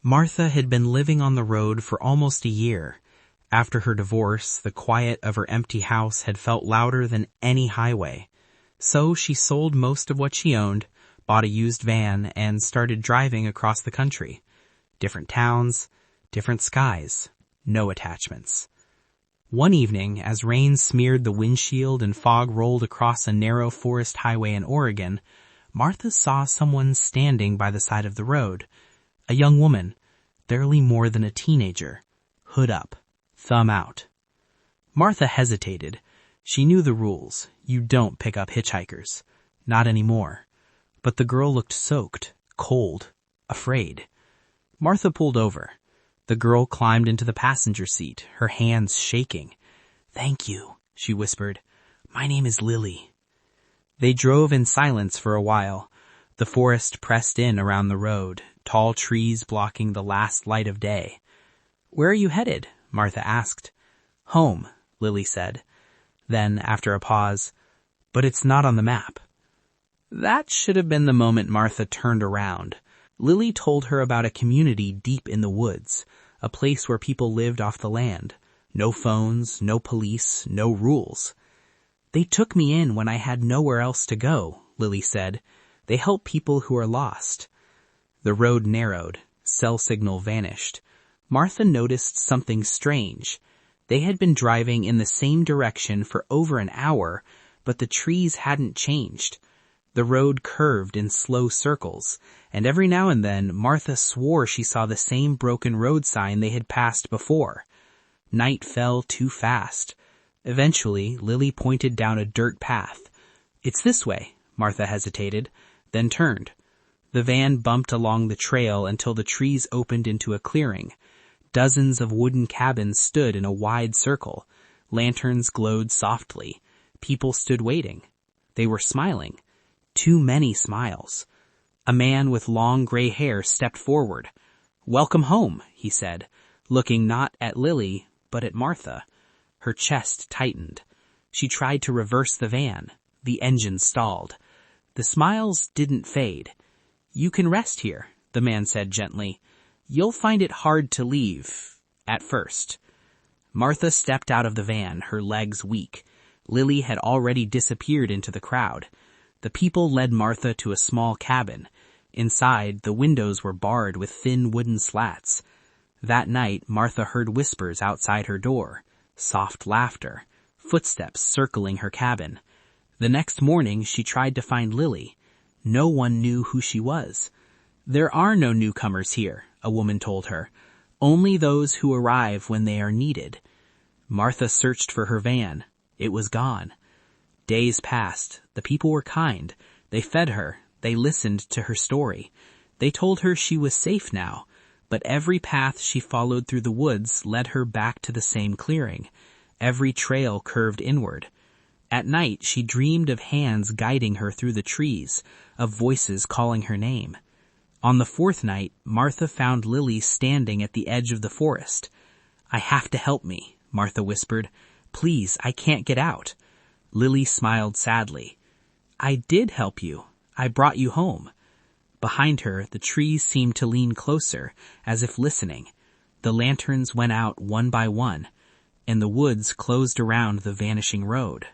Martha had been living on the road for almost a year. After her divorce, the quiet of her empty house had felt louder than any highway. So she sold most of what she owned, bought a used van, and started driving across the country. Different towns, different skies, no attachments. One evening, as rain smeared the windshield and fog rolled across a narrow forest highway in Oregon, Martha saw someone standing by the side of the road. A young woman, barely more than a teenager, hood up, thumb out. Martha hesitated. She knew the rules. You don't pick up hitchhikers. Not anymore. But the girl looked soaked, cold, afraid. Martha pulled over. The girl climbed into the passenger seat, her hands shaking. "Thank you," she whispered. "My name is Lily." They drove in silence for a while. The forest pressed in around the road, tall trees blocking the last light of day. "Where are you headed?" Martha asked. "Home," Lily said. Then, after a pause, "But it's not on the map." That should have been the moment Martha turned around. Lily told her about a community deep in the woods, a place where people lived off the land. No phones, no police, no rules. "They took me in when I had nowhere else to go," Lily said. "They help people who are lost." The road narrowed. Cell signal vanished. Martha noticed something strange. They had been driving in the same direction for over an hour, but the trees hadn't changed. The road curved in slow circles, and every now and then Martha swore she saw the same broken road sign they had passed before. Night fell too fast. Eventually, Lily pointed down a dirt path. "It's this way," Martha hesitated, then turned. The van bumped along the trail until the trees opened into a clearing. Dozens of wooden cabins stood in a wide circle. Lanterns glowed softly. People stood waiting. They were smiling. Too many smiles. A man with long gray hair stepped forward. "Welcome home," he said, looking not at Lily, but at Martha. Her chest tightened. She tried to reverse the van. The engine stalled. The smiles didn't fade. "You can rest here," the man said gently. "You'll find it hard to leave, at first." Martha stepped out of the van, her legs weak. Lily had already disappeared into the crowd. The people led Martha to a small cabin. Inside, the windows were barred with thin wooden slats. That night, Martha heard whispers outside her door, soft laughter, footsteps circling her cabin. The next morning, she tried to find Lily. No one knew who she was. "There are no newcomers here," a woman told her. "Only those who arrive when they are needed." Martha searched for her van. It was gone. Days passed. The people were kind. They fed her. They listened to her story. They told her she was safe now, but every path she followed through the woods led her back to the same clearing. Every trail curved inward. At night, she dreamed of hands guiding her through the trees, of voices calling her name. On the fourth night, Martha found Lily standing at the edge of the forest. "I have to help me," Martha whispered. "Please, I can't get out." Lily smiled sadly. "I did help you. I brought you home." Behind her, the trees seemed to lean closer, as if listening. The lanterns went out one by one, and the woods closed around the vanishing road.